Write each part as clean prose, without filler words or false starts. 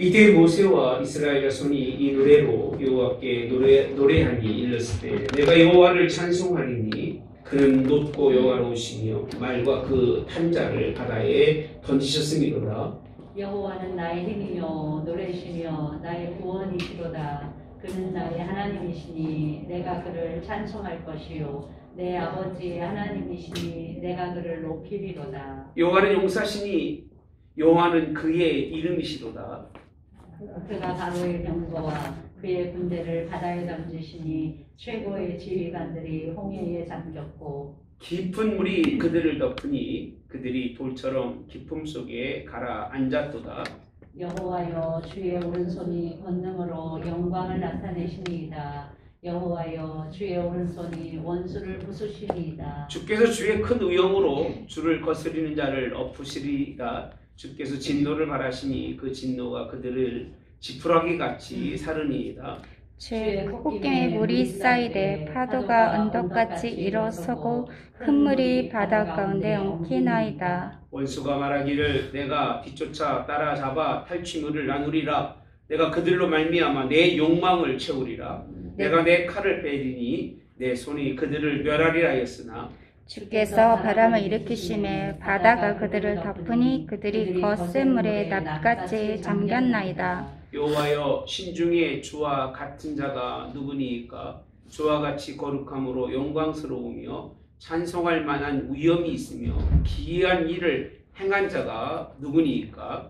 이때 모세와 이스라엘 자손이 이 노래로 여호와께 노래하니 일렀을 때 내가 여호와를 찬송하리니 그는 높고 여호와로우시며 말과 그 탄자를 바다에 던지셨음이로다. 여호와는 나의 힘이요 노래시며 나의 구원이시로다. 그는 나의 하나님이시니 내가 그를 찬송할 것이요 내 아버지의 하나님이시니 내가 그를 높이리로다. 여호와는 용사시니 여호와는 그의 이름이시로다. 그가 바로의 병거와 그의 군대를 바다에 던지시니 최고의 지휘관들이 홍해에 잠겼고 깊은 물이 그들을 덮으니 그들이 돌처럼 깊음 속에 가라앉았도다. 여호와여 주의 오른손이 권능으로 영광을 나타내시니이다. 여호와여 주의 오른손이 원수를 부수시니이다. 주께서 주의 큰 의영으로 주를 거스리는 자를 엎으시리이다. 주께서 진노를 바라시니 그 진노가 그들을 지푸라기 같이 사르니이다. 주의 콧김에 물이 쌓이되 파도가 언덕같이 일어서고 큰 물이 바다 가운데 엉키나이다. 원수가 말하기를 내가 뒤쫓아 따라잡아 탈취물을 나누리라. 내가 그들로 말미암아 내 욕망을 채우리라. 내가 내 칼을 빼리니 내 손이 그들을 멸하리라 하였으나 주께서 바람을 일으키심에 바다가 그들을 덮으니 그들이 거센 물에 납같이 잠겼나이다. 여호와여 신중에 주와 같은 자가 누구니이까? 주와 같이 거룩함으로 영광스러우며 찬송할 만한 위엄이 있으며 기이한 일을 행한 자가 누구니이까?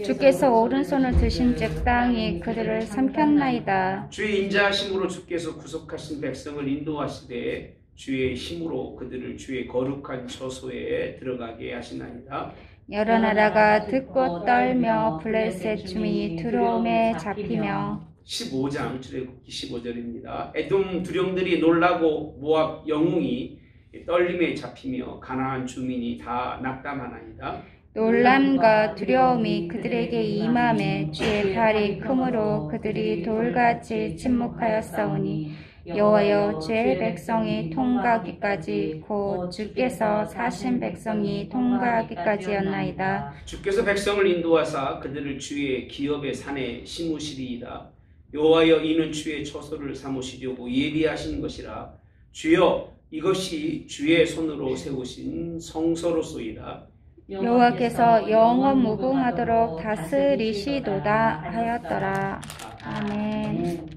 주께서 오른손을 드신즉 땅이 그들을 삼켰나이다. 주의 인자하심으로 주께서 구속하신 백성을 인도하시되 주의 힘으로 그들을 주의 거룩한 처소에 들어가게 하시나이다. 여러 나라가 듣고 떨며 블레셋 주민이 두려움에 잡히며 15장 출애굽기 15절입니다. 에돔 두령들이 놀라고 모압 영웅이 떨림에 잡히며 가나안 주민이 다 낙담하나이다. 놀람과 두려움이 그들에게 임함에 주의 발이 크므로 그들이 돌같이 침묵하였사오니 여호와여 주의 백성이 통과하기까지 곧 주께서 사신 백성이 통과하기까지였나이다. 주께서 백성을 인도하사 그들을 주의 기업의 산에 심으시리이다. 여호와여 이는 주의 처소를 삼으시려고 예비하신 것이라. 주여 이것이 주의 손으로 세우신 성소로소이다. 여호와께서 영원 무궁하도록 다스리시도다 하였더라. 아멘.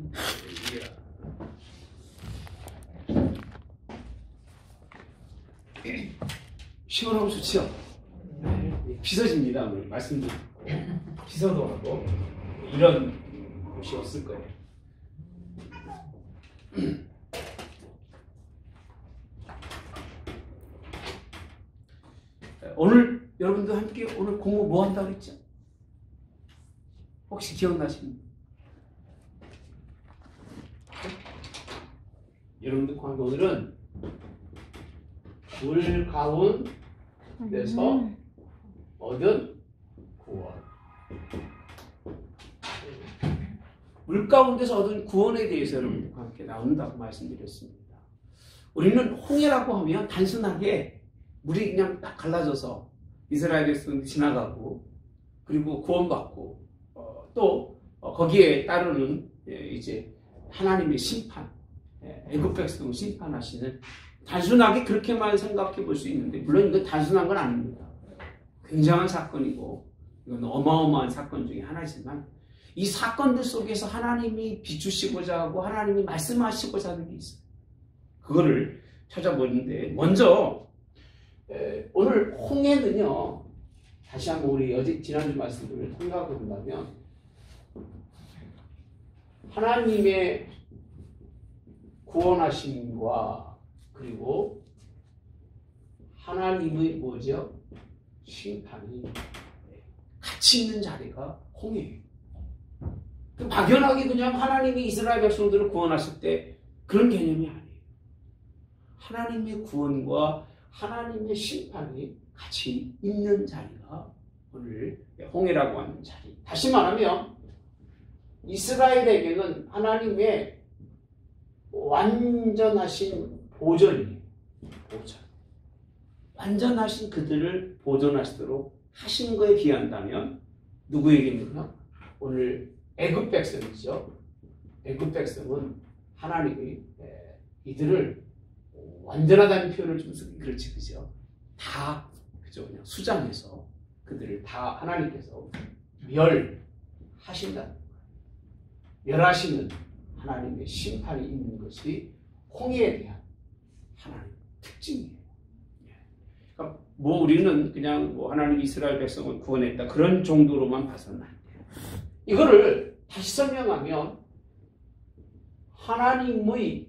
시원하고 좋지요? 비서집니다. 오늘 말씀드리고 비서도 하고 이런 곳이 없을 거예요. 오늘 여러분도 함께 오늘 공부 뭐 한다고 그랬죠? 혹시 기억나십니까? 여러분들 공부 오늘은 물 가운데서 얻은 구원. 물 가운데서 얻은 구원에 대해서 여러분들과 함께 나눈다고 말씀드렸습니다. 우리는 홍해라고 하면 단순하게 물이 그냥 딱 갈라져서 이스라엘 백성이 지나가고 그리고 구원받고 또 거기에 따르는 이제 하나님의 심판, 애굽 백성을 심판하시는 단순하게 그렇게만 생각해 볼 수 있는데 물론 이건 단순한 건 아닙니다. 굉장한 사건이고 이건 어마어마한 사건 중에 하나지만 이 사건들 속에서 하나님이 비추시고자 하고 하나님이 말씀하시고자 하는 게 있어요. 그거를 찾아보는데 먼저 오늘 홍해는요 다시 한번 우리 지난주 말씀들을 생각해 본다면 하나님의 구원하심과 그리고 하나님의 뭐죠? 심판이 같이 있는 자리가 홍해예요. 막연하게 그냥 하나님이 이스라엘 백성들을 구원하실 때 그런 개념이 아니에요. 하나님의 구원과 하나님의 심판이 같이 있는 자리가 오늘 홍해라고 하는 자리. 다시 말하면 이스라엘에게는 하나님의 완전하신 보전이에요. 보전. 완전하신 그들을 보존하시도록 하신 거에 비한다면 누구에게는요? 오늘 애굽 백성이죠. 애굽 백성은 하나님이 이들을 완전하다는 표현을 좀 쓰기 그렇지, 그죠? 다 그죠? 그냥 수장해서 그들을 다 하나님께서 멸하신다는 거예요. 멸하시는 하나님의 심판이 있는 것이 홍해에 대한 하나님의 특징이에요. 그러니까 뭐 우리는 그냥 뭐 하나님 이스라엘 백성을 구원했다 그런 정도로만 봐서는 안 돼요. 이거를 다시 설명하면 하나님의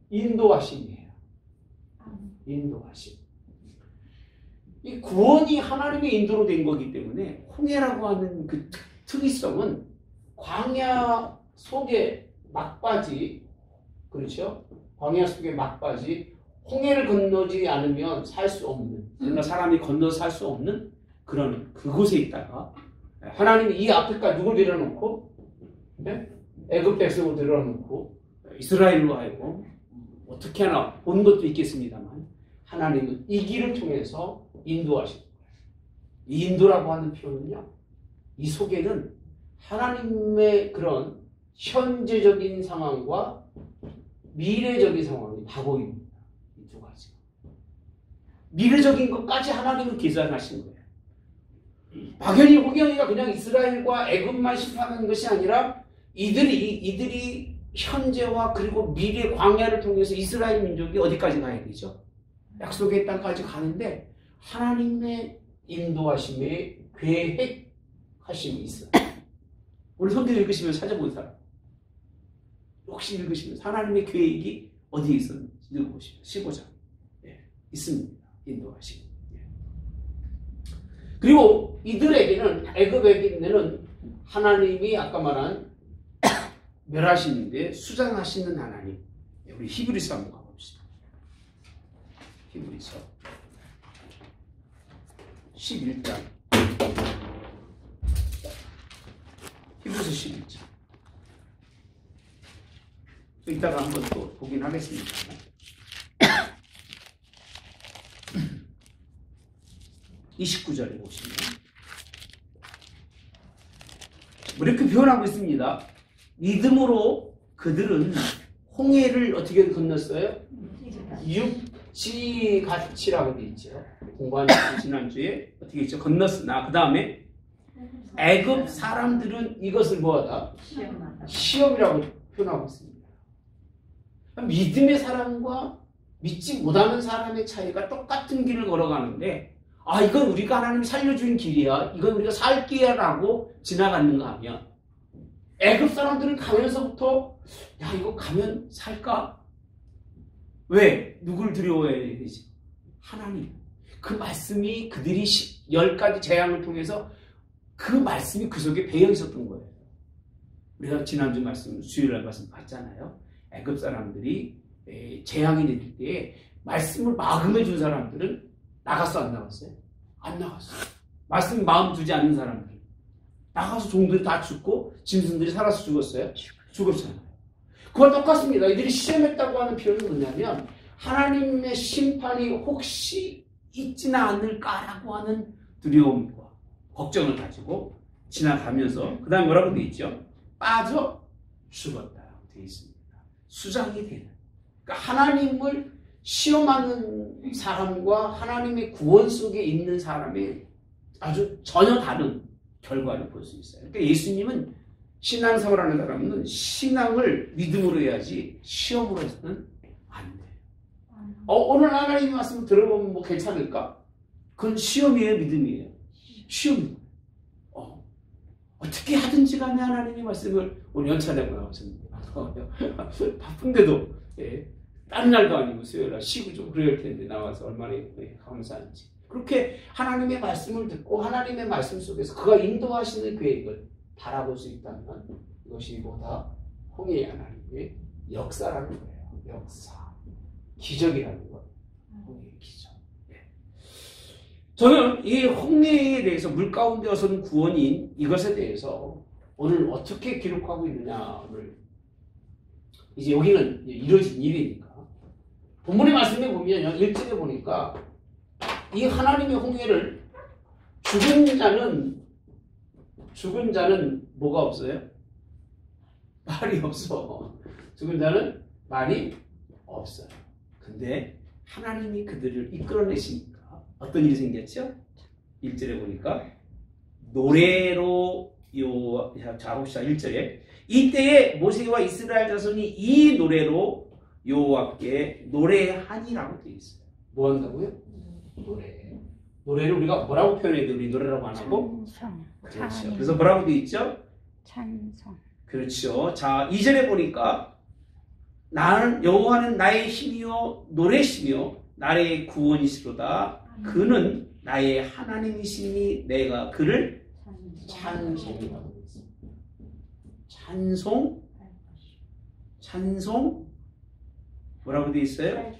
인도하심이에요. 인도하심. 이 구원이 하나님의 인도로 된 거기 때문에 홍해라고 하는 그 특이성은 광야 속의 막바지, 그렇죠? 광야 속의 막바지, 홍해를 건너지 않으면 살 수 없는, 그러나 사람이 건너서 살 수 없는 그런 그곳에 있다가 하나님이 이 앞에까지 누굴 데려놓고 애굽 백성을 데려놓고 이스라엘로 하여금 어떻게 하나 본 것도 있겠습니다만 하나님은 이 길을 통해서 인도하시는 거예요. 이 인도라고 하는 표현은요, 이 속에는 하나님의 그런 현재적인 상황과 미래적인 상황이 다 보입니다. 이 두 가지. 미래적인 것까지 하나님은 계산하신 거예요. 막연히 호경이가 그냥 이스라엘과 애굽만 심판하는 것이 아니라 이들이 현재와 그리고 미래 광야를 통해서 이스라엘 민족이 어디까지 가야 되죠? 약속의 땅까지 가는데 하나님의 인도하심에 계획하심이 있어요. 오늘 성경 읽으시면 찾아본 사람 혹시 읽으시면 하나님의 계획이 어디에 있었는지 읽어보시면 15장 있습니다. 인도하심. 그리고 이들에게는 애굽에게는 하나님이 아까 말한 멸하시는데 수장하시는 하나님. 우리 히브리서 한번 가봅시다. 히브리서 11장. 히브리서 11장. 이따가 한번 또 보긴 하겠습니다. 29절에 보시면 이렇게 표현하고 있습니다. 믿음으로 그들은 홍해를 어떻게 건넜어요? 육지같이라고 되어 있죠. 공부한 지난주에 어떻게 했죠? 건넜으나 그 다음에 애굽 사람들은 이것을 뭐하다? 시험이라고 표현하고 있습니다. 믿음의 사람과 믿지 못하는 사람의 차이가 똑같은 길을 걸어가는데 이건 우리가 하나님이 살려준 길이야. 이건 우리가 살 길이야 라고 지나갔는가 하면 애굽 사람들은 가면서부터 이거 가면 살까? 왜? 누굴 두려워해야 되지? 하나님. 그 말씀이 그들이 10가지 재앙을 통해서 그 말씀이 그 속에 배어 있었던 거예요. 우리가 지난주 말씀, 수요일날 말씀 봤잖아요. 애굽 사람들이 재앙이 될 때에 말씀을 마음해 준 사람들은 나갔어, 안 나갔어요? 안 나갔어요. 말씀 마음 두지 않는 사람들 나가서 종들이 다 죽고 짐승들이 살아서 죽었어요? 죽었잖아요. 그와 똑같습니다. 이들이 시험했다고 하는 표현은 뭐냐면 하나님의 심판이 혹시 있지는 않을까라고 하는 두려움과 걱정을 가지고 지나가면서 그 다음에 뭐라고 되어 있죠? 빠져 죽었다라고 되어 있습니다. 수장이 되는. 그러니까 하나님을 시험하는 사람과 하나님의 구원 속에 있는 사람의 아주 전혀 다른 결과를 볼 수 있어요. 그러니까 예수님은 신앙생활하는 사람은 신앙을 믿음으로 해야지 시험으로 해서는 안 돼요. 오늘 하나님의 말씀을 들어보면 뭐 괜찮을까? 그건 시험이에요, 믿음이에요? 시험이에요. 어떻게 하든지 간에 하나님의 말씀을 오늘 연차내고 나오셨는데 바쁜데도 다른 날도 아니고 수요일날 쉬고 좀 그럴 텐데 나와서 얼마나 감사한지 그렇게 하나님의 말씀을 듣고 하나님의 말씀 속에서 그가 인도하시는 계획을 바라볼 수 있다면 이것이 보다 홍해의 하나님의 역사라는 거예요. 역사. 기적이라는 것. 홍해의 기적. 저는 이 홍해에 대해서 물 가운데 어선 구원인 이것에 대해서 오늘 어떻게 기록하고 있느냐를 이제 여기는 이루어진 일이니까 본문의 말씀에 보면 1절에 보니까 이 하나님의 홍해를 죽은 자는 뭐가 없어요? 말이 없어. 죽은 자는 말이 없어요. 근데 하나님이 그들을 이끌어내시니까 어떤 일이 생겼죠? 1절에 보니까 노래로 자 봅시다. 1절에 이때에 모세와 이스라엘 자손이 이 노래로 여호와께 노래하니라고 되어 있어요. 뭐 한다고요? 노래를 우리가 뭐라고 표현해야 돼? 우리 노래라고 안 하고? 찬송. 그렇죠. 그래서 뭐라고 되어 있죠? 찬송. 그렇죠. 자 2절에 보니까 나는 여호와는 나의 힘이요 노래시며 나의 구원이시로다. 그는 나의 하나님이시니 내가 그를 찬송이라고 되어 있습니다. 찬송 뭐라고 되어 있어요?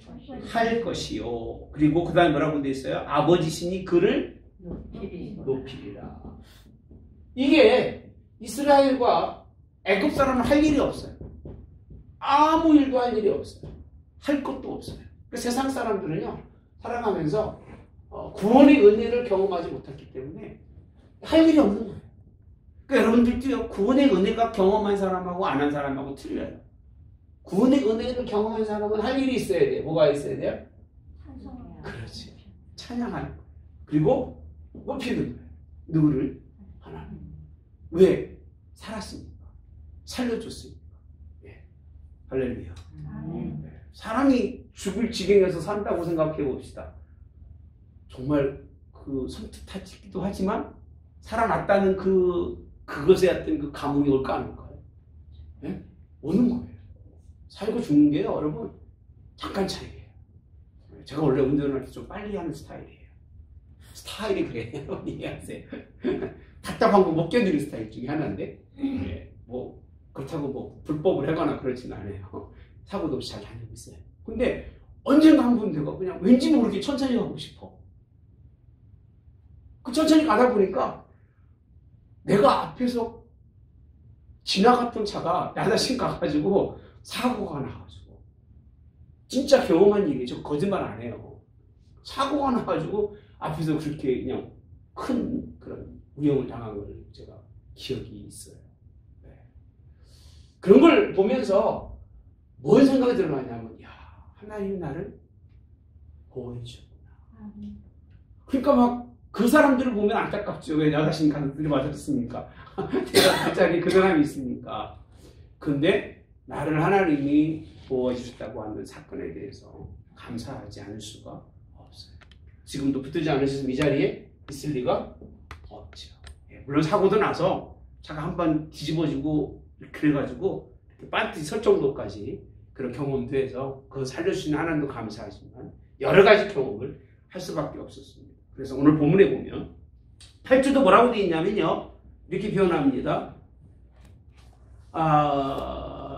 할 것이요. 그리고 그 다음에 뭐라고 되어 있어요? 아버지시니 그를 높이리라. 이게 이스라엘과 애굽 사람은 할 일이 없어요. 아무 일도 할 일이 없어요. 할 것도 없어요. 그러니까 세상 사람들은요 살아가면서 구원의 은혜를 경험하지 못했기 때문에 할 일이 없는 거예요. 그러니까 여러분들도요 구원의 은혜가 경험한 사람하고 안 한 사람하고 틀려요. 구원의 은혜를 경험한 사람은 할 일이 있어야 돼요. 뭐가 있어야 돼요? 그렇지. 찬양하는 거예요. 그리고 높이는 거예요. 누구를? 하나님. 왜? 살았으니까. 살려줬으니까. 예. 할렐루야. 사람이 죽을 지경에서 산다고 생각해 봅시다. 정말 그 섬뜩하기도 하지만 살아났다는 그것에 어떤 그 감흥이 올까 안 올까요? 예? 오는 거예요. 살고 죽는 게요, 여러분, 잠깐 차이예요. 제가 원래 운전을 할 때 좀 빨리 하는 스타일이에요. 스타일이 그래요. 이해하세요? 답답한 거 못 견디는 스타일 중에 하나인데, 예, 뭐, 그렇다고 뭐, 불법을 하거나 그렇진 않아요. 사고도 없이 잘 다니고 있어요. 근데 언젠가 한 번 내가 그냥 왠지 모르게 천천히 가고 싶어. 그 천천히 가다 보니까 내가 앞에서 지나갔던 차가 야다신 가가지고 사고가 나가지고 진짜 경험한 일이죠. 거짓말 안 해요. 사고가 나가지고 앞에서 그렇게 그냥 큰 그런 위험을 당한 걸 제가 기억이 있어요. 네. 그런 걸 보면서 뭔 생각이 들어나냐면, 야, 하나님이 나를 보호해 주셨구나. 그러니까 막 그 사람들을 보면 안타깝죠. 왜 나 자신 가족들이 맞았습니까? 내가 그 자리에 그 사람이 있으니까. 근데 나를 하나님이 보호해 주셨다고 하는 사건에 대해서 감사하지 않을 수가 없어요. 지금도 붙들지 않으셨으면 이 자리에 있을 리가 없죠. 예, 물론 사고도 나서 차가 한 번 뒤집어지고 그래가지고 반드시 설 정도까지 그런 경험도 해서 그걸 살려주시는 하나님도 감사하지만 여러 가지 경험을 할 수밖에 없었습니다. 그래서 오늘 본문에 보면 8주도 뭐라고 되어 있냐면요, 이렇게 표현합니다.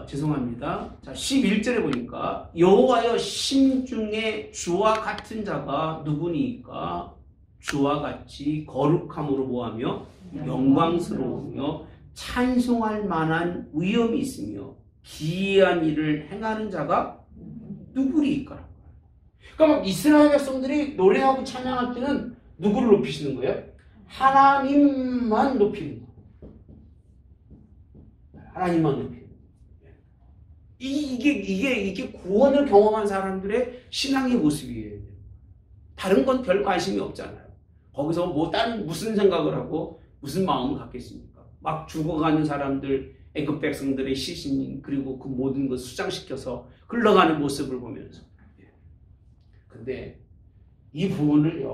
죄송합니다. 자, 11절에 보니까 여호와여 심중에 주와 같은 자가 누구니까? 주와 같이 거룩함으로 보하며 영광스러우며 찬송할 만한 위엄이 있으며 기이한 일을 행하는 자가 누구리까? 그러니까 막 이스라엘 백성들이 노래하고 찬양할 때는 누구를 높이시는 거예요? 하나님만 높이는 거예요. 하나님만 높이는 거예요. 이게 구원을 경험한 사람들의 신앙의 모습이에요. 다른 건 별 관심이 없잖아요. 거기서 뭐 다른 무슨 생각을 하고 무슨 마음을 갖겠습니까? 막 죽어가는 사람들, 애굽 백성들의 시신, 그리고 그 모든 걸 수장시켜서 흘러가는 모습을 보면서. 근데 이 부분을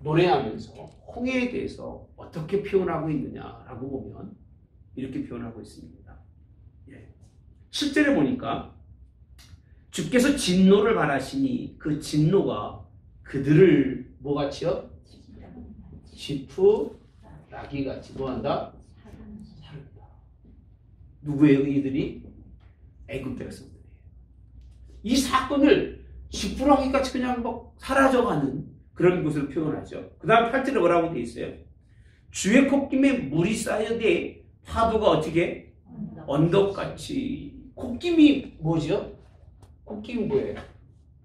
노래하면서 홍해에 대해서 어떻게 표현하고 있느냐라고 보면 이렇게 표현하고 있습니다. 예. 실제로 보니까 주께서 진노를 바라시니 그 진노가 그들을 뭐같이요? 지푸라기같이 뭐한다? 사른다. 누구예요? 이들이? 애굽 백성들이에요. 이 사건을 지푸라기같이 그냥 막 사라져가는 그런 것을 표현하죠. 그 다음 8절에 뭐라고 되어 있어요? 주의 콧김에 물이 쌓여대 파도가 어떻게? 언덕같이. 콧김이 뭐죠? 콧김이 뭐예요?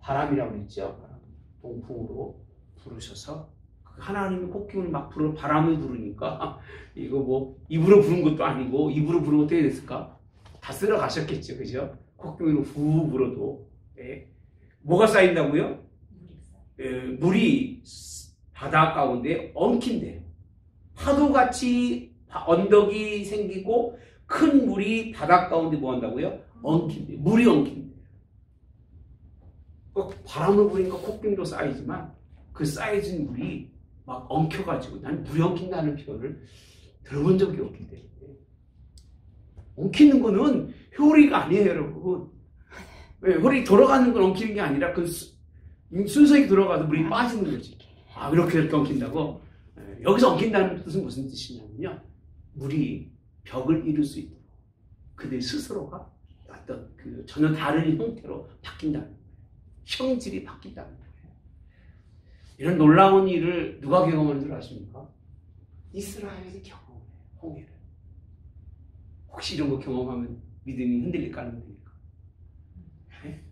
바람이라고 했죠. 동풍으로 부르셔서 그 하나님이 콧기운을 막 바람을 부르니까 이거 뭐 입으로 부른 것도 아니고 입으로 부르면 어떻게 됐을까? 다 쓸어 가셨겠죠, 그죠? 콧기운을 후 불어도. 예. 뭐가 쌓인다고요? 물이 바다 가운데 엉킨대요. 파도같이 언덕이 생기고 큰 물이 바다 가운데 뭐 한다고요? 엉킨대요. 물이 엉킨대요. 바람을 부니까 콧기운도 쌓이지만 그 쌓여진 물이 막 엉켜가지고, 난 물이 엉킨다는 표현을 들어본 적이 없기 때문에. 엉키는 거는 효리가 아니에요, 여러분. 효리 돌아가는 건 엉키는 게 아니라 그 순서에 들어가서 물이 빠지는 거지. 아, 이렇게 엉킨다고? 여기서 엉킨다는 뜻은 무슨 뜻이냐면요, 물이 벽을 이룰 수 있도록 그들 스스로가 어떤 그 전혀 다른 형태로 바뀐다는 거예요. 형질이 바뀐다는 거예요. 이런 놀라운 일을 누가 경험한 줄 아십니까? 이스라엘이 경험해요. 홍해를. 혹시 이런 거 경험하면 믿음이 흔들릴까 안 흔들릴까? 네?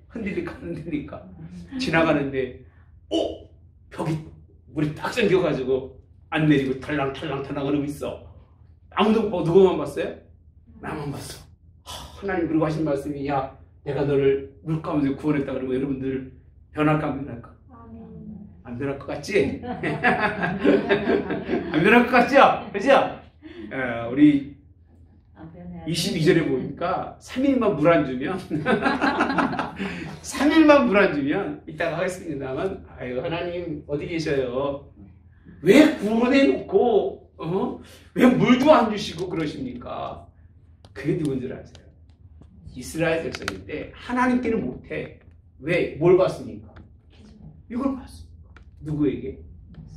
흔들릴까 안 흔들릴까? 지나가는데 벽이 물이 딱 잠겨가지고 안 내리고 탈랑탈랑 흐르고 있어. 아무도 누구만 봤어요? 나만 봤어. 하나님 그리고 하신 말씀이, 야, 내가 너를 물 가운데 구원했다 그러면 여러분들 변할까 안 변할까? 안 변할 것 같지? 안 변할 것 같죠? 그죠? 우리 22절에 보니까 3일만 물 안 주면 3일만 물 안 주면 이따가 하겠습니다만, 아유, 하나님 어디 계셔요? 왜 구원해 놓고 왜 물도 안 주시고 그러십니까? 그게 누군 줄 아세요? 이스라엘 백성인데 하나님께는 못해. 왜? 뭘 봤습니까? 이걸 봤습니다. 누구에게?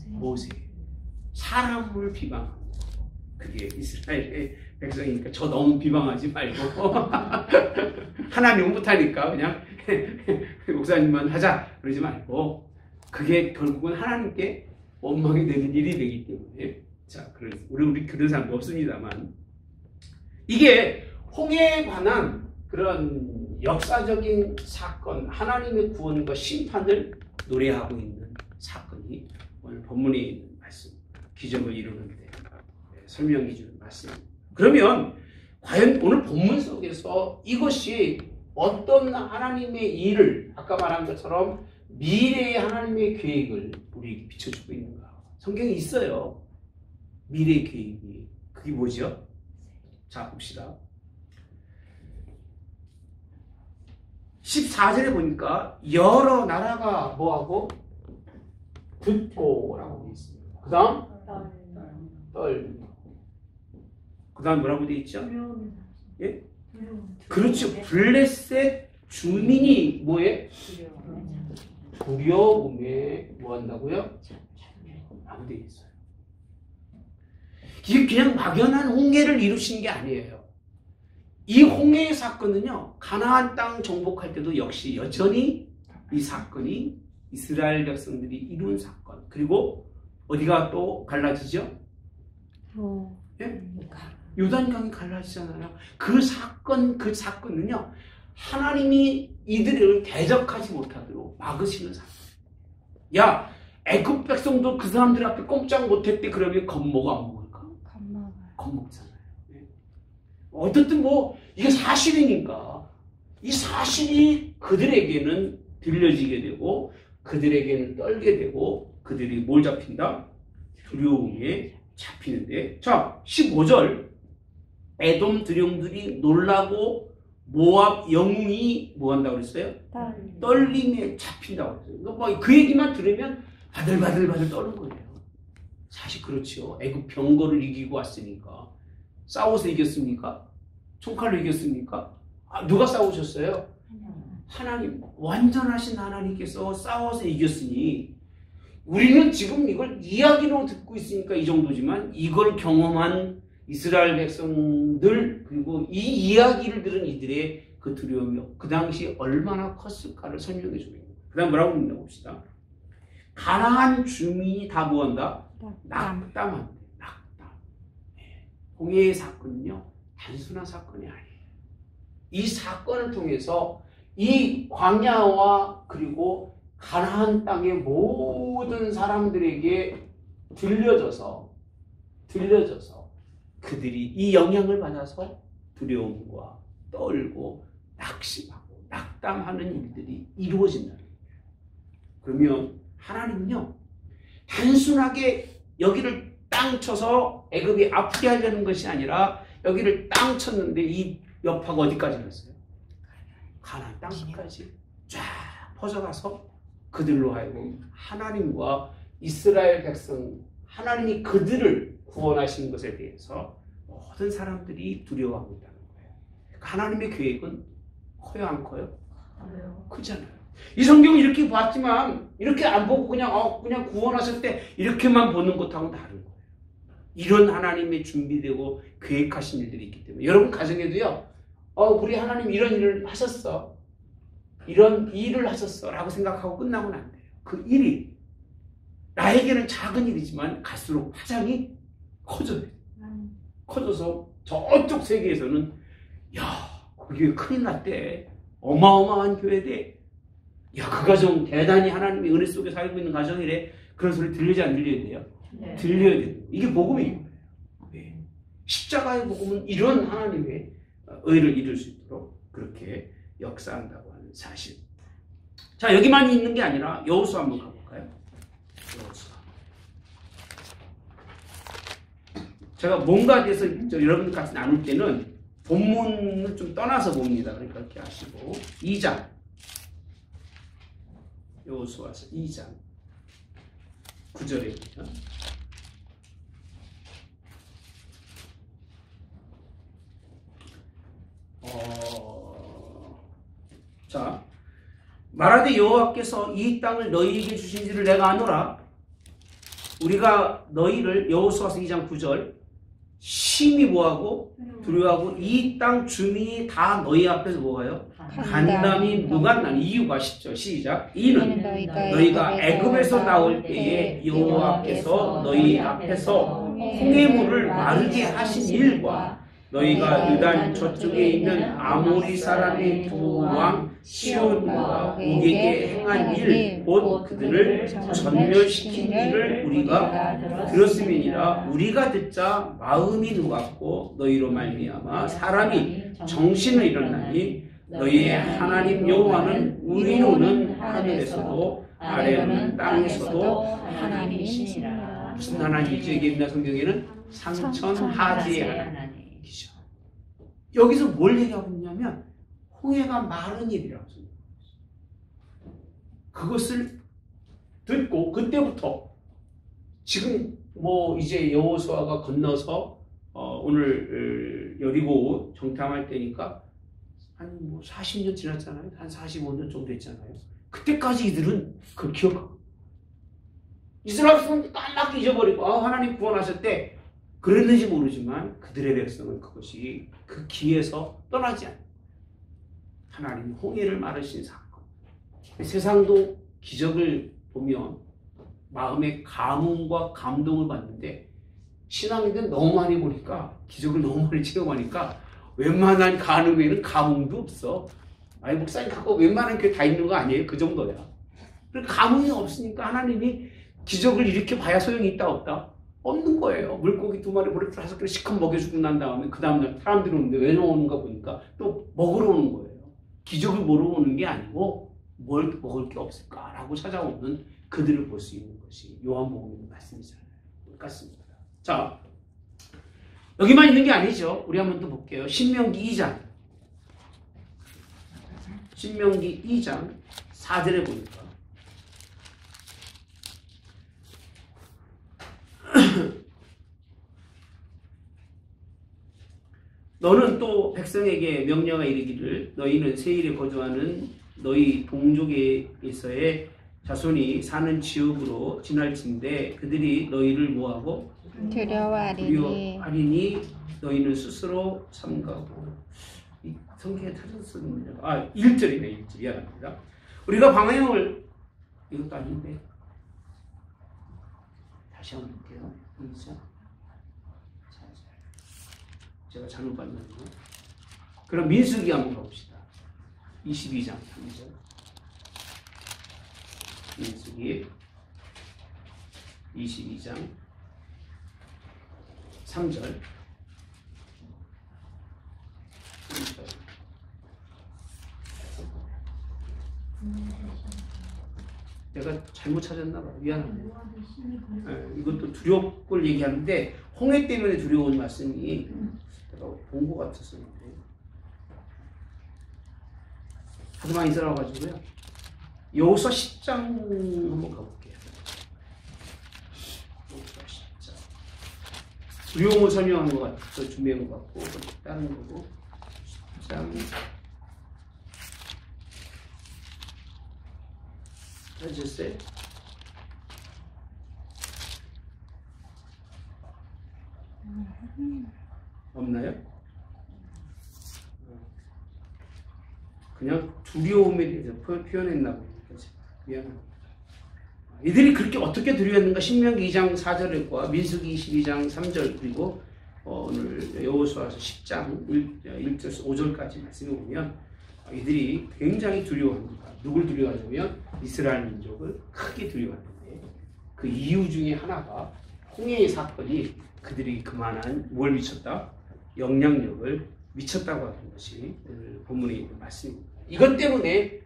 모세. 사람을 비방합니다. 그게 이스라엘의 백성이니까 저 너무 비방하지 말고 하나님은 못하니까 그냥 목사님만 하자 그러지 말고, 그게 결국은 하나님께 원망이 되는 일이 되기 때문에. 자, 우리 그런 사람도 없습니다만, 이게 홍해에 관한 그런 역사적인 사건, 하나님의 구원과 심판을 노래하고 있는 사건이 오늘 본문에 있는 말씀, 기적을 이루는데 설명해 주는 말씀입니다. 그러면 과연 오늘 본문 속에서 이것이 어떤 하나님의 일을, 아까 말한 것처럼 미래의 하나님의 계획을 우리에게 비춰주고 있는가? 성경에 있어요. 미래의 계획이. 그게 뭐죠? 자, 봅시다. 14절에 보니까 여러 나라가 뭐하고? 듣고 라고 되어 있습니다. 그 다음? 떨. 그 다음 뭐라고 되어 있죠? 예? 그렇죠. 블레셋 주민이 뭐에? 두려움에 뭐 한다고요? 라고 되어 있어요. 이게 그냥 막연한 홍해를 이루신 게 아니에요. 이 홍해의 사건은요, 가나안 땅 정복할 때도 역시 여전히 이 사건이 이스라엘 백성들이 이룬 사건. 그리고 어디가 또 갈라지죠? 예? 요단강이 갈라지잖아요. 그 사건은요, 하나님이 이들을 대적하지 못하도록 막으시는 사건. 야, 애굽 백성도 그 사람들 앞에 꼼짝 못했대. 그러면 겁먹어 안 먹을까? 겁먹잖아요. 예? 어쨌든 뭐 이게 사실이니까 이 사실이 그들에게는 들려지게 되고 그들에게는 떨게 되고 그들이 뭘 잡힌다? 두려움에 잡히는데, 자, 15절 에돔 두령들이 놀라고 모압 영웅이 뭐 한다고 그랬어요? 떨림에 잡힌다고 그랬어요. 그러니까 그 얘기만 들으면 바들바들 떠는 거예요. 사실 그렇죠. 애굽 병거를 이기고 왔으니까. 싸워서 이겼습니까? 총칼로 이겼습니까? 누가 싸우셨어요? 하나님, 완전하신 하나님께서 싸워서 이겼으니 우리는 지금 이걸 이야기로 듣고 있으니까 이 정도지만, 이걸 경험한 이스라엘 백성들, 그리고 이 이야기를 들은 이들의 그 두려움이 그 당시 얼마나 컸을까를 설명해 주는 거예요. 그 다음 뭐라고 읽나 봅시다. 가나안 주민이 다 뭐한다? 낙담한다. 낙담. 홍해의 사건은요, 단순한 사건이 아니에요. 이 사건을 통해서 이 광야와 그리고 가나안 땅의 모든 사람들에게 들려져서 그들이 이 영향을 받아서 두려움과 떨고 낙심하고 낙담하는 일들이 이루어진다는 거예요. 그러면 하나님은요, 단순하게 여기를 땅 쳐서 애굽이 아프게 하려는 것이 아니라 여기를 땅 쳤는데 이 여파가 어디까지 갔어요? 가나안 땅까지 쫙 퍼져가서 그들로 하여금 하나님과 이스라엘 백성, 하나님이 그들을 구원하신 것에 대해서 모든 사람들이 두려워하고 있다는 거예요. 하나님의 계획은 커요, 안 커요? 크잖아요. 이 성경은 이렇게 봤지만 이렇게 안 보고 그냥 구원하실 때 이렇게만 보는 것하고는 다른 거예요. 이런 하나님의 준비되고 계획하신 일들이 있기 때문에 여러분 가정에도요, 우리 하나님 이런 일을 하셨어, 이런 일을 하셨어 라고 생각하고 끝나면 안 돼요. 그 일이 나에게는 작은 일이지만 갈수록 파장이 커져요. 커져서 저쪽 세계에서는 거기 큰일 났대, 어마어마한 교회대, 그 가정 대단히 하나님의 은혜 속에 살고 있는 가정이래. 그런 소리 들리지 안 들려야 돼요? 네. 들려야 돼요. 이게 복음이에요. 네. 십자가의 복음은 이런 하나님의 의를 이룰 수 있도록 그렇게 역사한다고 하는 사실. 자, 여기만 있는 게 아니라 여호수아 한번 가볼까요? 여호수아. 제가 뭔가에 대해서 여러분들 같이 나눌 때는 본문을 좀 떠나서 봅니다. 그러니까 이렇게 하시고 2장, 여호수아서 2장 9절입니다. 자, 말하되 여호와께서 이 땅을 너희에게 주신지를 내가 아노라. 우리가 너희를, 여호수아서 2장 9절, 심히 뭐하고 두려워하고 이 땅 주민이 다 너희 앞에서 뭐가요? 간담이 무관한 이유가 10절 시작. 이는 너희가 애굽에서 나올 때에 여호와께서 너희 앞에서 홍해물을 마르게 하신 일과 너희가 유단 저쪽에 있는 아모리 사람의 두 왕 시온과 옥에게 행한 일, 곧 그들을 전멸시킨 일을 우리가 들었음이니라. 우리가 듣자 마음이 녹았고 너희로 말미암아 사람이 정신을 잃었나니 너희의 하나님 여호와는 위로는 하늘에서도 아래로는 땅에서도 하나님이시니라. 무슨 하나님이죠? 이게 있나 성경에는 상천하지의 하나님이시죠. 여기서 뭘 얘기하고 있냐면 홍해가 마른 일이라고 생각해요. 그것을 듣고 그때부터 지금 이제 여호수아가 건너서 오늘 여리고 정탐할 때니까 한 40년 지났잖아요. 한 45년 정도 됐잖아요. 그때까지 이들은 그걸 기억하고 이스라엘 백성은 까맣게 잊어버리고 하나님 구원하셨대 그랬는지 모르지만 그들의 백성은 그것이 그 기에서 떠나지 않아요. 하나님 홍해를 마르신 사건. 세상도 기적을 보면 마음의 감흥과 감동을 받는데 신앙인들 너무 많이 보니까 기적을 너무 많이 체험하니까 웬만한 간음에는 감흥도 없어. 목사님 갖고 웬만한 교회 다 있는 거 아니에요? 그 정도야. 감흥이 없으니까 하나님이 기적을 이렇게 봐야 소용이 있다 없다? 없는 거예요. 물고기 2마리, 보리 5개를 시컷 먹여주고 난 다음에 그 다음날 사람들이 오는데 왜 오는가 보니까 또 먹으러 오는 거예요. 기적을 보러 오는 게 아니고 뭘 먹을 게 없을까라고 찾아오는 그들을 볼 수 있는 것이 요한복음의 말씀이잖아요. 똑같습니다. 자, 여기만 있는 게 아니죠. 우리 한번 또 볼게요. 신명기 2장. 신명기 2장 4절에 보니까 너는 또 백성에게 명령하 이르기를 너희는 세일에 거주하는 너희 동족에서의 자손이 사는 지역으로 지날진대 그들이 너희를 뭐하고 두려워하리니 너희는 스스로 삼가고. 이 성경에 찾았습니다. 1절이네. 1절. 미안합니다. 우리가 방향을 이것도 아닌데 다시 한번 볼게요. 2절. 제가 잘못 봤나요? 그럼 민수기 한번 가봅시다. 22장 3절. 민수기 22장 3절. 내가 잘못 찾았나 봐. 미안합니다. 이것도 두렵고 얘기하는데 홍해 때문에 두려운 말씀이 내가 본 것 같았었는데 하도 많이 들어가지고요. 여호수아 10장 한번 가볼게요. 여호수아 10장. 두려움을 설명한 것 같아서 준비한 것 같고 다른 거고 10장 찾으셨어요? 없나요? 그냥 두려움에 대해서 표현했나 봅니다. 미안합니다. 이들이 그렇게 어떻게 두려웠는가? 신명기 2장 4절과 민수기 22장 3절 그리고 오늘 여호수아서 10장 1절에서 5절까지 말씀해 보면 이들이 굉장히 두려워합니다. 누굴 두려워하냐면 이스라엘 민족을 크게 두려워하는데 그 이유 중에 하나가 홍해의 사건이 그들이 그만한 뭘 미쳤다? 영향력을 미쳤다고 하는 것이 오늘 본문에 있는 말씀입니다. 이것 때문에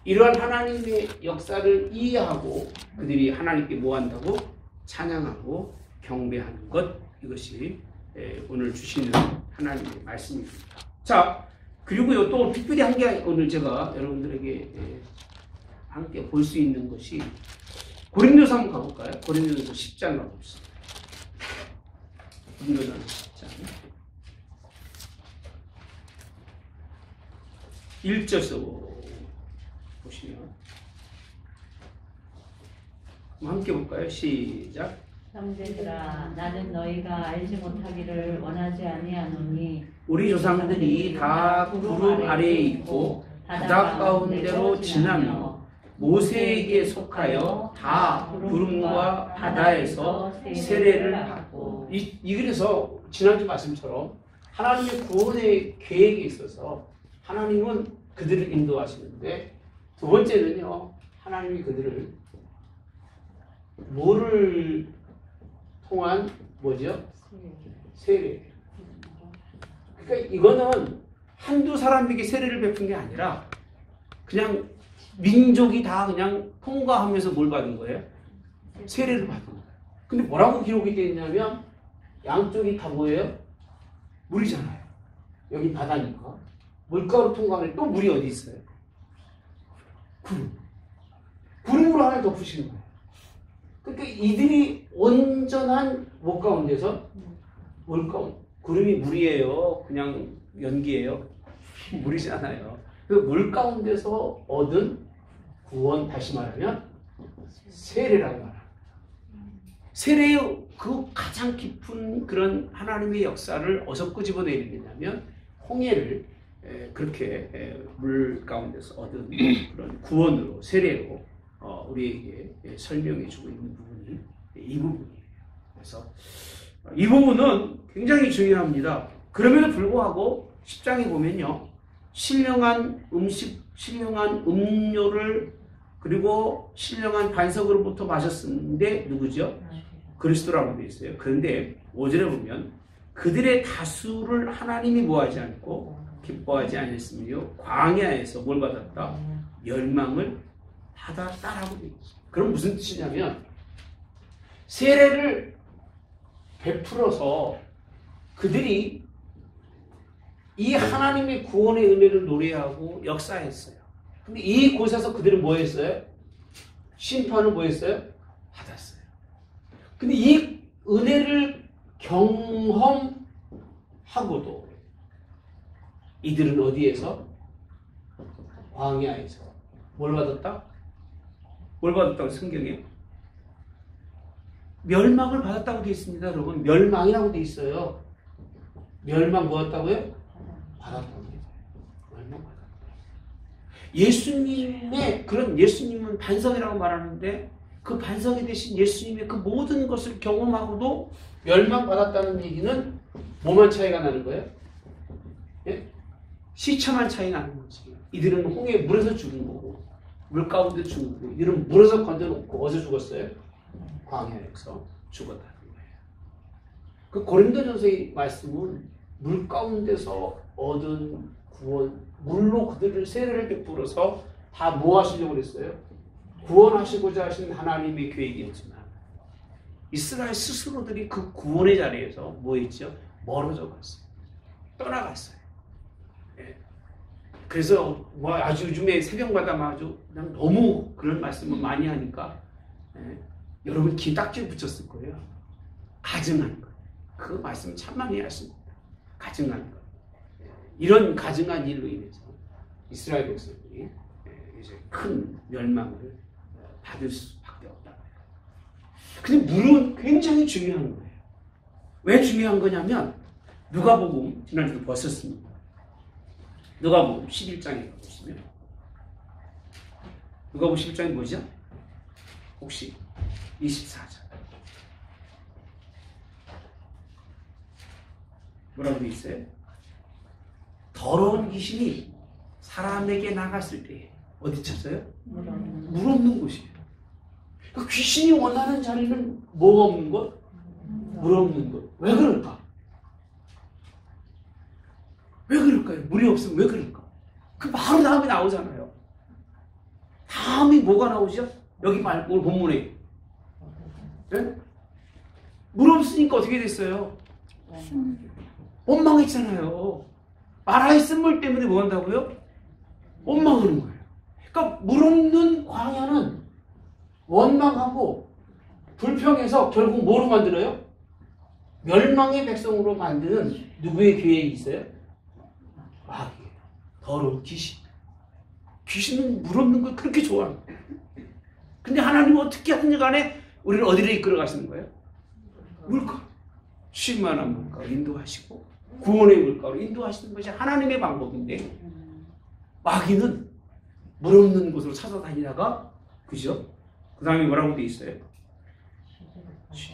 이러한 하나님의 역사를 이해하고 그들이 하나님께 뭐 한다고? 찬양하고 경배하는 것, 이것이 오늘 주시는 하나님의 말씀입니다. 자, 그리고요 또 특별히 한 게 오늘 제가 여러분들에게 함께 볼 수 있는 것이 고린도서 한번 가볼까요? 고린도서 10장 가봅시다. 고린도서 10장 1절서 보시면 함께 볼까요? 시작. 형제들아, 나는 너희가 알지 못하기를 원하지 아니하노니 우리 조상들이 다 구름 아래에 있고 바다 가운데로 지나며 모세에게 속하여 다 구름과 바다에서 세례를 받고 그래서 지난주 말씀처럼 하나님의 구원의 계획에 있어서 하나님은 그들을 인도하시는데 두 번째는요 하나님이 그들을 뭐를 통한 뭐죠? 세례. 그러니까 이거는 한두 사람에게 세례를 베푼 게 아니라 그냥 민족이 다 그냥 통과하면서 뭘 받은 거예요? 세례를 받은 거예요. 근데 뭐라고 기록이 되어 있냐면 양쪽이 다 뭐예요? 물이잖아요. 여기 바다니까. 물가로 통과하면 또 물이 어디 있어요? 구름. 구름으로 하나님 덮으시는 거예요. 그러니까 이들이 온전한 못 가운데서 구름이 물이에요? 그냥 연기예요? 물이잖아요. 그 물 가운데서 얻은 구원, 다시 말하면 세례라고 말합니다. 세례의 그 가장 깊은 그런 하나님의 역사를 어디서 끄집어내리냐면 홍해를 그렇게 물 가운데서 얻은 그런 구원으로 세례로 우리에게 설명해 주고 있는 부분이 이 부분이에요. 그래서 이 부분은 굉장히 중요합니다. 그럼에도 불구하고 10장에 보면요. 신령한 음식, 신령한 음료를 그리고 신령한 반석으로부터 마셨는데 누구죠? 그리스도라고 되어 있어요. 그런데 5절에 보면 그들의 다수를 하나님이 뭐하지 않고 기뻐하지 않았으며 광야에서 뭘 받았다? 멸망을 받았다라고 되어 있어요. 그럼 무슨 뜻이냐면 세례를 베풀어서 그들이 이 하나님의 구원의 은혜를 노래하고 역사했어요. 근데 이 곳에서 그들은 뭐 했어요? 심판을 뭐 했어요? 받았어요. 근데 이 은혜를 경험하고도 이들은 어디에서? 광야에서 뭘 받았다? 뭘 받았다고 성경에? 멸망을 받았다고 되어 있습니다. 여러분 멸망이라고 되어 있어요. 멸망 뭐였다고요? 받았다고 해요. 멸망 받았다. 예수님의 그런 예수님은 반석이라고 말하는데 그 반석이 되신 예수님의 그 모든 것을 경험하고도 멸망받았다는 얘기는 뭐만 차이가 나는 거예요? 예? 시차만 차이 나는 거지. 이들은 홍해 물에서 죽은 거고 물 가운데 죽고 이들은 물에서 건져놓고 어디서 죽었어요? 광야에서 죽었다는 거예요. 그 고린도전서의 말씀은 물 가운데서 얻은 구원, 물로 그들을 세례를 베풀어서 다 뭐 하시려고 그랬어요? 구원하시고자 하신 하나님의 계획이었지만 이스라엘 스스로들이 그 구원의 자리에서 뭐 했죠? 멀어져 갔어요. 떠나갔어요. 예. 그래서 뭐 아주 요즘에 새벽마다 아주 그냥 너무 그런 말씀을 많이 하니까 예. 여러분 귀 딱지를 붙였을 거예요. 가증한 것. 그 말씀 참 많이 하십니다. 가증한 것. 예. 이런 가증한 일로 인해서 이스라엘 백성들이 예. 이제 큰 멸망을 받을 수밖에 없다. 근데 물은 굉장히 중요한 거예요. 왜 중요한 거냐면 누가복음 지난주도 봤었습니다. 누가복음 11장에 보시면 누가복음 11장이 뭐죠? 혹시 24장 뭐라고 되어 있어요? 더러운 귀신이 사람에게 나갔을 때 어디 찾아요? 물 없는 곳이에요. 그러니까 귀신이 원하는 자리는 뭐 없는 것? 물 없는 것. 왜 그럴까? 왜 그럴까요? 물이 없으면 왜 그럴까? 그 바로 다음에 나오잖아요. 다음이 뭐가 나오죠? 여기 말고 오늘 본문에. 네? 물 없으니까 어떻게 됐어요? 원망했잖아요. 마라의 쓴물 때문에 뭐 한다고요? 원망하는 거예요. 그러니까 물 없는 광야는 원망하고 불평해서 결국 뭐로 만들어요? 멸망의 백성으로 만드는 누구의 계획이 있어요? 마귀예요. 더러운 귀신. 귀신은 물 없는 걸 그렇게 좋아해요. 근데 하나님은 어떻게 하든지 간에 우리를 어디로 이끌어 가시는 거예요? 물가로. 쉴만한 물가로 인도하시고 구원의 물가로 인도하시는 것이 하나님의 방법인데 마귀는 물 없는 곳으로 찾아다니다가 그죠? 그 다음에 뭐라고 돼 있어요?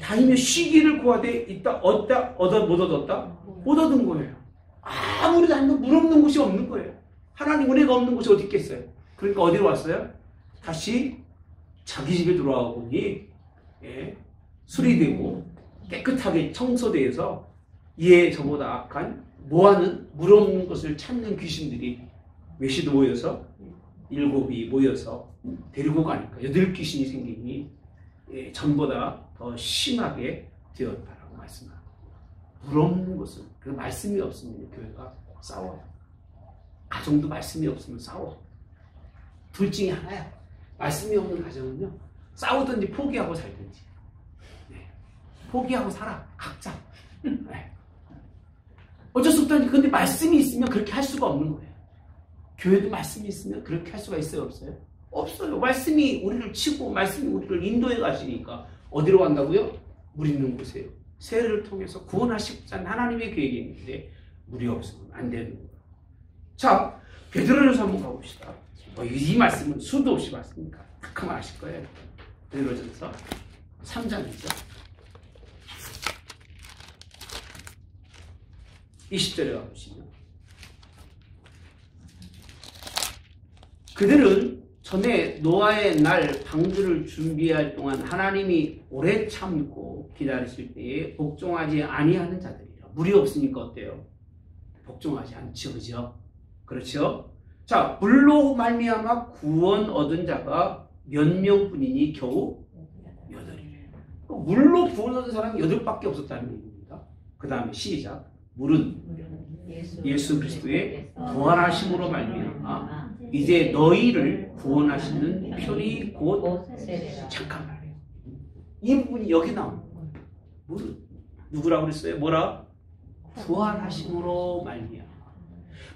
다니며 쉬기를 구하되 있다 얻어 못 얻었다? 못 얻은 거예요. 아무리 다니면 물 없는 곳이 없는 거예요. 하나님 은혜가 없는 곳이 어디 있겠어요? 그러니까 어디로 왔어요? 다시 자기 집에 돌아와 보니 예, 수리되고 깨끗하게 청소되어서 이에 저보다 악한 뭐하는 물 없는 것을 찾는 귀신들이 몇이 모여서 7이 모여서 데리고 가니까 8귀신이 생기니 예, 전보다 더 심하게 되었다라고 말씀합니다. 물 없는 것은 그 말씀이 없으면 교회가 싸워요. 가정도 말씀이 없으면 싸워. 둘 중에 하나야. 말씀이 없는 가정은요 싸우든지 포기하고 살든지 네. 포기하고 살아 각자. 네. 어쩔 수 없다니. 근데 말씀이 있으면 그렇게 할 수가 없는 거예요. 교회도 말씀이 있으면 그렇게 할 수가 있어요? 없어요? 없어요. 말씀이 우리를 치고 말씀이 우리를 인도해 가시니까 어디로 간다고요? 물 있는 곳에요. 세례를 통해서 구원하시고자 하는 하나님의 계획이 있는데 물이 없으면 안 되는 거예요. 자, 베드로전서 한번 가봅시다. 이 말씀은 수도 없이 말씀이니까 딱 하면 아실 거예요. 베드로전서 3장이죠. 20절에 가보시면 그들은 전에 노아의 날 방주를 준비할 동안 하나님이 오래 참고 기다리실 때에 복종하지 아니하는 자들이라. 물이 없으니까 어때요? 복종하지 않죠. 그죠? 그렇죠? 자, 물로 말미암아 구원 얻은 자가 몇 명뿐이니 겨우 8이래요. 물로 구원 얻은 사람이 8밖에 없었다는 얘기입니다. 그 다음에 시작. 물은 예수 그리스도의 부활하심으로 말미암아 이제 너희를 구원하시는 편이 곧 잠깐만. 이 부분이 여기 나오는 거예요. 물은 누구라고 그랬어요? 뭐라? 부활하심으로 말미암아.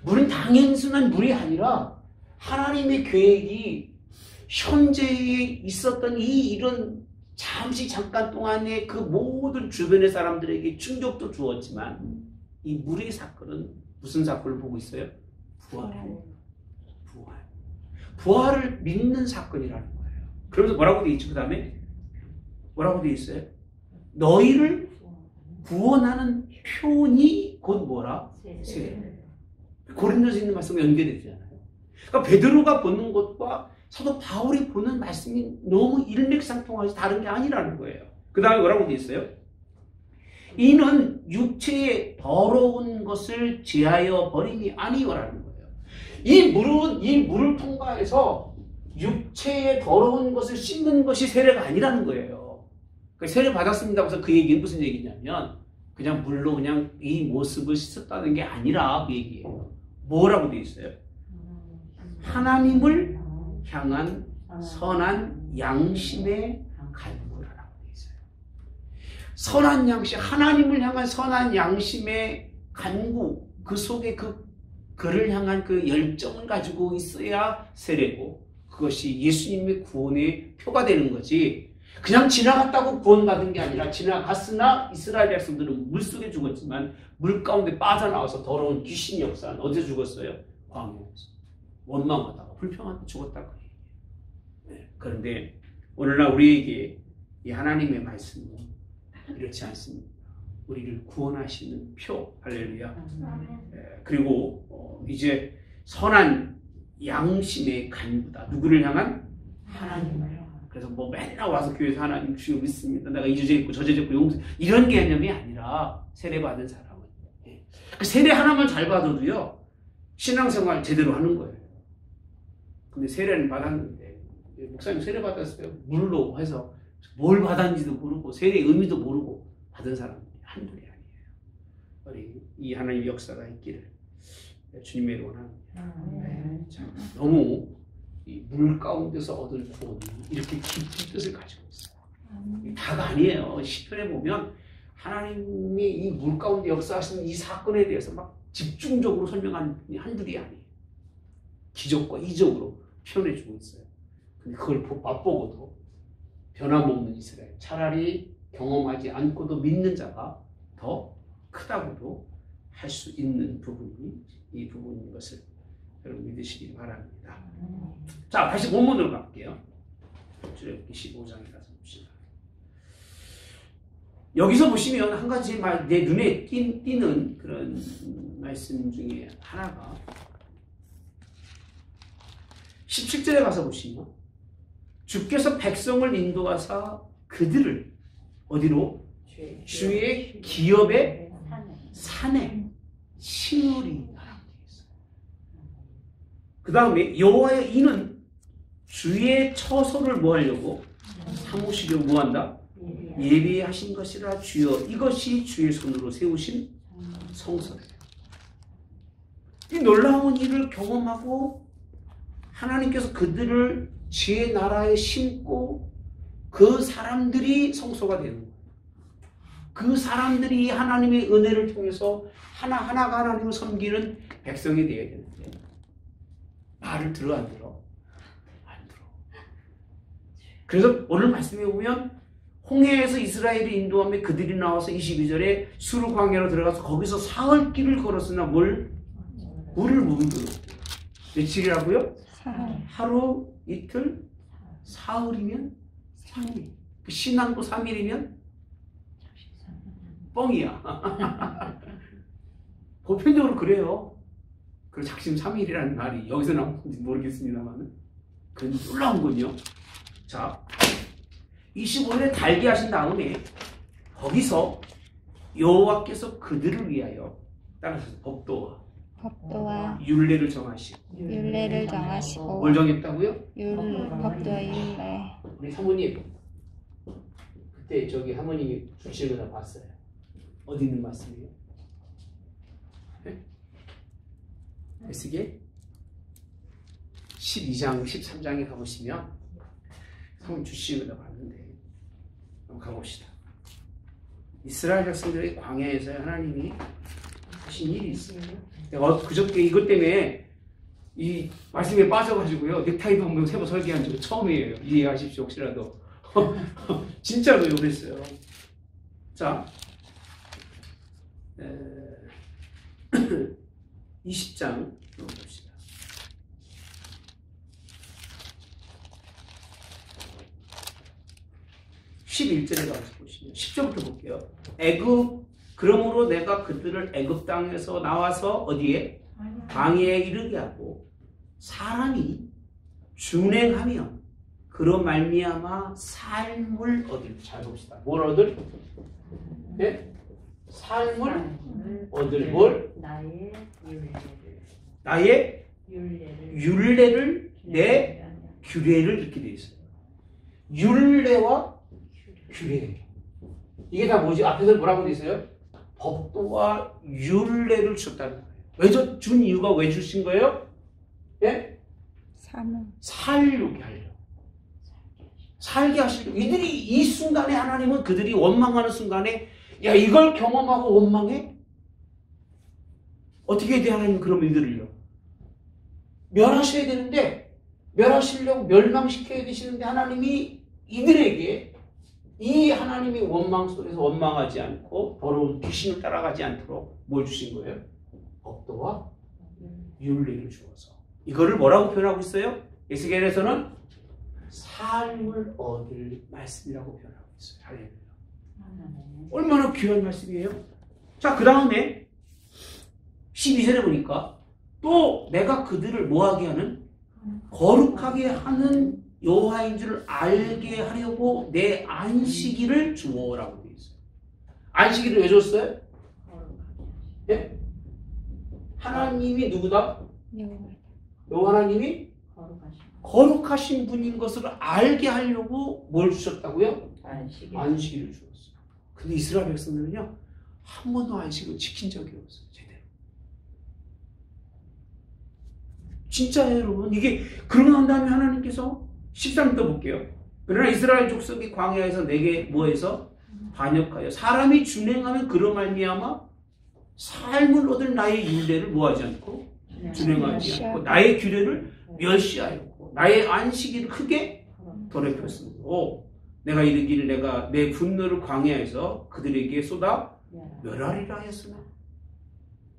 물은 당연순한 물이 아니라 하나님의 계획이 현재에 있었던 이런 잠시 잠깐 동안에 그 모든 주변의 사람들에게 충격도 주었지만 이 물의 사건은 무슨 사건을 보고 있어요? 부활. 부활을 믿는 사건이라는 거예요. 그러면서 뭐라고 되어 있죠? 그 다음에 뭐라고 되어 있어요? 너희를 구원하는 표현이 곧 뭐라? 세례. 고린도서 있는 말씀과 연결되잖아요. 그러니까 베드로가 보는 것과 사도 바울이 보는 말씀이 너무 일맥상통하지 다른 게 아니라는 거예요. 그 다음에 뭐라고 되어 있어요? 이는 육체의 더러운 것을 제하여 버림이 아니오라는 거예요. 이 물을 통과해서 육체의 더러운 것을 씻는 것이 세례가 아니라는 거예요. 세례 받았습니다 해서 그 얘기는 무슨 얘기냐면 그냥 물로 그냥 이 모습을 씻었다는 게 아니라 그 얘기예요. 뭐라고 되어 있어요? 하나님을 향한 선한 양심의 간구라고 되어 있어요. 선한 양심, 하나님을 향한 선한 양심의 간구, 그 속에 그를 향한 그 열정을 가지고 있어야 세례고 그것이 예수님의 구원의 표가 되는 거지. 그냥 지나갔다고 구원받은 게 아니라 지나갔으나 이스라엘 백성들은 물속에 죽었지만 물 가운데 빠져나와서 더러운 귀신 역사는 어디서 죽었어요? 광야에서. 원망하다가 불평하다가 죽었다고 얘기해요. 네. 그런데 오늘날 우리에게 이 하나님의 말씀은 이렇지 않습니다. 우리를 구원하시는 표, 할렐루야. 네. 그리고 이제 선한 양심의 간구다. 누구를 향한? 하나님을 향한. 그래서 뭐 맨날 와서 교회에서 하나님 주여 믿습니다. 내가 이 주제 있고 저 주제 있고 용서 이런 개념이 아니라 세례받은 사람은 그 세례 하나만 잘 받아도요 신앙생활 제대로 하는 거예요. 근데 세례는 받았는데 목사님 세례 받았어요. 물로 해서 뭘 받았는지도 모르고 세례의 의미도 모르고 받은 사람들이 한둘이 아니에요. 우리 이 하나님의 역사가 있기를 주님의 원합니다. 참 너무 이 물 가운데서 얻은 구원이 이렇게 깊은 뜻을 가지고 있어요. 다가 아니에요. 시편에 보면 하나님이 이 물 가운데 역사하시는 이 사건에 대해서 막 집중적으로 설명하는 분이 한둘이 아니에요. 기적과 이적으로 표현해주고 있어요. 근데 그걸 맛보고도 변함없는 이스라엘, 차라리 경험하지 않고도 믿는 자가 더 크다고도 할 수 있는 부분이 이 부분인 것을 여러분 믿으시기 바랍니다. 자, 다시 본문으로 갈게요. 출애굽기 15장에 가서 봅시다. 여기서 보시면 한 가지 내 눈에 띄는 그런 말씀 중에 하나가 17절에 가서 보시면 주께서 백성을 인도하사 그들을 어디로? 주의 기업의 산에 심으리. 그 다음에 여호와의 이는 주의 처소를 뭐 하려고? 삼으시려고 뭐 한다? 예비하신 것이라 주여 이것이 주의 손으로 세우신 성소래요. 이 놀라운 일을 경험하고 하나님께서 그들을 주의 나라에 심고 그 사람들이 성소가 되는 거예요. 그 사람들이 하나님의 은혜를 통해서 하나하나가 하나님을 섬기는 백성이 되어야 되는데 말을 들어 안 들어? 안 들어. 그래서 오늘 말씀에 보면 홍해에서 이스라엘을 인도하며 그들이 나와서 22절에 수르 광야로 들어가서 거기서 사흘 길을 걸었으나 물을 묵은 며칠이라고요? 하루, 이틀, 사흘이면 3일. 신앙도 3일이면 뻥이야. 보편적으로 그래요. 그리고 작심 3일이라는 말이 여기서 나오는지 모르겠습니다만 그건 놀라운군요. 자, 25일에 달게 하신 다음에 거기서 여호와께서 그들을 위하여 따라서 법도와 율례를 정하시고 뭘 정했다고요? 법도와 율례. 우리 사모님 그때 저기 하모님이 주시는 거 봤어요. 어디 있는 말씀이에요? 네? 에스겔 12장 13장에 가보시면 사모님 주시는 거 봤는데 한번 가봅시다. 이스라엘 백성들의 광야에서 하나님이 하신 일이 있어요. 내가 그저께 이것 때문에 이 말씀에 빠져가지고요 넥타이도 한번 세번 설계한 적 처음이에요. 이해하십시오. 혹시라도 진짜로요. 그랬어요. 자 20장 봅시다. 11절에 가서 보시면 10절부터 볼게요. 그러므로 내가 그들을 애굽 땅에서 나와서 어디에? 광야에 이르게 하고 사람이 준행하며 그로 말미암아 삶을 얻을. 잘 봅시다. 뭘 얻을? 네? 삶을 얻을. 뭘? 나의 율례를 내 규례를 이렇게 되어 있어요. 율례와 규례. 이게 다 뭐지? 앞에서 뭐라고 되어 있어요? 법도와 율례를 주셨다는 거예요. 왜 준 이유가 왜 주신 거예요? 예? 살게 하려. 살게 하시려. 이들이 이 순간에 하나님은 그들이 원망하는 순간에 야 이걸 경험하고 원망해? 어떻게 해야 돼 하나님 그러면 이들을요? 멸하셔야 되는데 멸하시려고 멸망시켜야 되시는데 하나님이 이들에게 이 하나님의 원망 속에서 원망하지 않고 더러운 귀신을 따라가지 않도록 뭘 주신 거예요? 법도와 율례를 주어서 이거를 뭐라고 표현하고 있어요? 에스겔에서는 삶을 얻을 말씀이라고 표현하고 있어요. 할렐루야. 얼마나 귀한 말씀이에요? 자, 그 다음에 12절에 보니까 또 내가 그들을 뭐하게 하는? 거룩하게 하는 여호와인 줄 알게 하려고 내 안식일을 주어라고 되어 있어요. 안식일을 왜 줬어요? 예? 하나님이 누구다? 여호와 하나님이 거룩하신 분인 것을 알게 하려고 뭘 주셨다고요? 안식일을 주었어요. 근데 이스라엘 백성들은요 한 번도 안식을 지킨 적이 없어요. 제대로. 진짜예요 여러분. 이게 그러고 난 다음에 하나님께서 13절 볼게요. 그러나 이스라엘 족속이 광야에서 내게 뭐해서 반역하여 사람이 준행하면 그로 말미암아 삶을 얻을 나의 율례를 뭐하지 않고 준행하지 않고 나의 규례를 멸시하였고 나의 안식일을 크게 더럽혔으므로 내가 이르기를 내가 내 분노를 광야에서 그들에게 쏟아 멸하리라 하였으나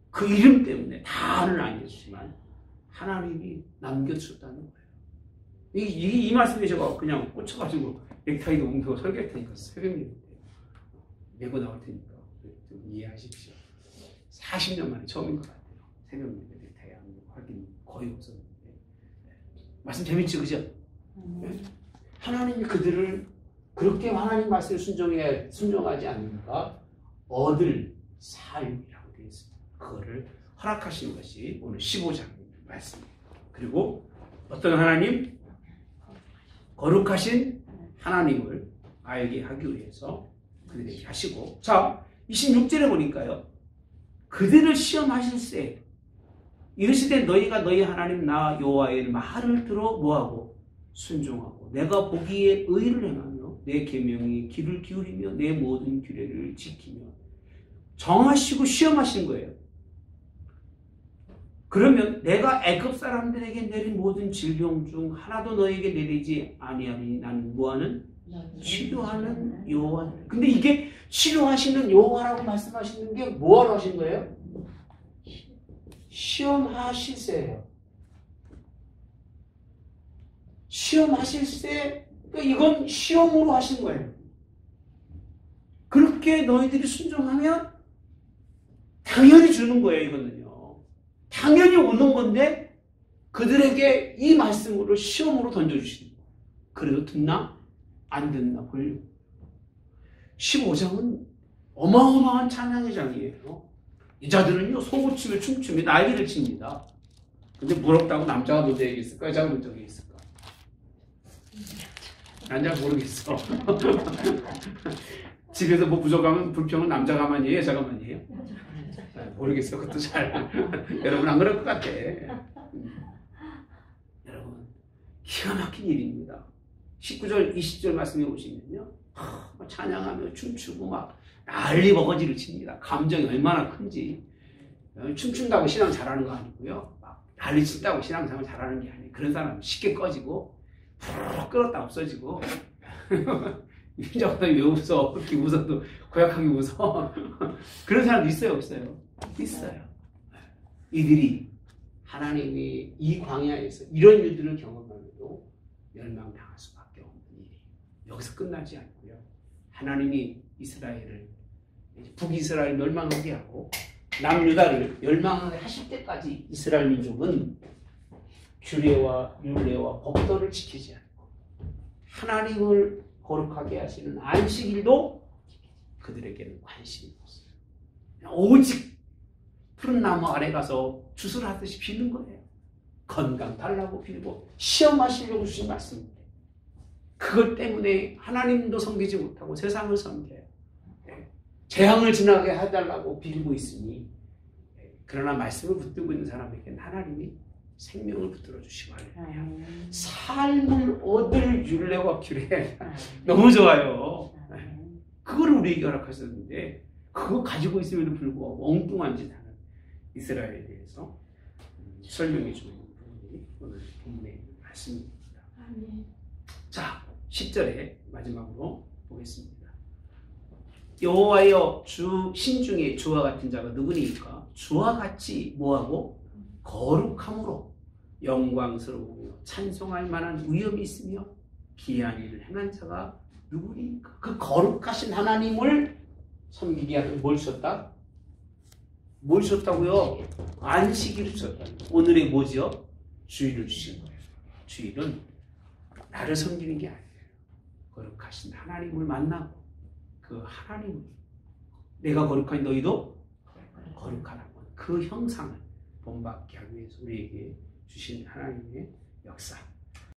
그 이름 때문에 다는 아니었지만 하나님이 남겨주셨다는 거예요. 이 말씀에 제가 그냥 꽂혀가지고 넥타이도 옮기고 설교할 테니까 새벽에 메고 나올 테니까 좀 이해하십시오. 40년 만에 처음인 것 같아요. 새벽 예배 넥타이 안 메고 하긴 거의 없었는데 말씀 재밌죠, 그죠? 네? 하나님이 그들을 그렇게 하나님 말씀을 순종하지 않는가 얻을 삶이라고 되어 있습니다. 그거를 허락하시는 것이 오늘 15장 말씀입니다. 그리고 어떤 하나님? 거룩하신 하나님을 알게 하기 위해서 그들에게 하시고 자 26절에 보니까요 그들을 시험하실세 이르시되 너희가 너희 하나님 나 여호와의 말을 들어 뭐하고 순종하고 내가 보기에 의를 행하며 내 계명이 귀를 기울이며 내 모든 규례를 지키며 정하시고 시험하신 거예요. 그러면 내가 애굽 사람들에게 내린 모든 질병 중 하나도 너에게 내리지 아니하니 나는 뭐하는? 치료하는 여호와. 근데 이게 치료하시는 여호와라고 말씀하시는 게 뭐하러 하신 거예요? 시험하실세예요. 시험하실세. 그러니까 이건 시험으로 하신 거예요. 그렇게 너희들이 순종하면 당연히 주는 거예요. 이거는요. 당연히 오는 건데 그들에게 이 말씀으로 시험으로 던져주시는 거예요. 그래도 듣나? 안 듣나? 보려고. 15장은 어마어마한 찬양의 장이에요. 이 자들은요 소고치며 춤추며 난리를 칩니다. 근데 부럽다고 남자가 문제에 있을까? 여자가 문제에 있을까? 난 잘 모르겠어. 집에서 뭐 부족하면 불평은 남자가 많이 해요? 여자가 많이 해요? 모르겠어. 그것도 잘. 여러분 안 그럴 것 같아. 여러분 기가 막힌 일입니다. 19절 20절 말씀해 보시면요 찬양하며 춤추고 막 난리 버거지를 칩니다. 감정이 얼마나 큰지. 춤춘다고 신앙 잘하는 거 아니고요 막 난리 친다고 신앙생활 잘하는 게 아니에요. 그런 사람은 쉽게 꺼지고 푹 끌었다 없어지고 인자보다 왜 웃어? 그렇게 웃어도 고약하게 웃어. 그런 사람도 있어요 없어요? 있어요. 이들이 하나님이 이 광야에서 이런 일들을 경험하면도 멸망당할 수밖에 없는 일이 여기서 끝나지 않고요. 하나님이 이스라엘을 북이스라엘 멸망하게 하고 남유다를 멸망하게 하실 때까지 이스라엘 민족은 규례와 율례와 법도를 지키지 않고 하나님을 거룩하게 하시는 안식일도 그들에게는 관심이 없어요. 오직 푸른 나무 아래 가서 주술하듯이 비는 거예요. 건강 달라고 빌고 시험하시려고 주신 말씀인데 그것 때문에 하나님도 섬기지 못하고 세상을 섬겨요. 재앙을 지나게 해달라고 빌고 있으니 그러나 말씀을 붙들고 있는 사람에게는 하나님이 생명을 붙들어 주시고 할렐루야. 삶을 얻을 율례와 규례 너무 좋아요. 그걸 우리에게 허락하셨는데 그거 가지고 있음에도 불구하고 엉뚱한 짓 하는 이스라엘에 대해서 설명해 주는 부분이 오늘 본문의 말씀입니다. 자, 10절에 마지막으로 보겠습니다. 여호와여 주 신중에 주와 같은 자가 누구니까? 주와 같이 뭐하고? 거룩함으로 영광스러우며 찬송할 만한 위엄이 있으며 기이한 일을 행한 자가 누구니까? 그 거룩하신 하나님을 섬기게 하는 뭘 주셨다? 뭘 주셨다고요? 안식일을 주셨다. 오늘의 뭐죠? 주일을 주신 거예요. 주일은 나를 섬기는 게 아니에요. 거룩하신 하나님을 만나고 그 하나님을 내가 거룩하니 너희도 거룩하라고 그 형상을 본받게 하기 위해서 우리에게 주신 하나님의 역사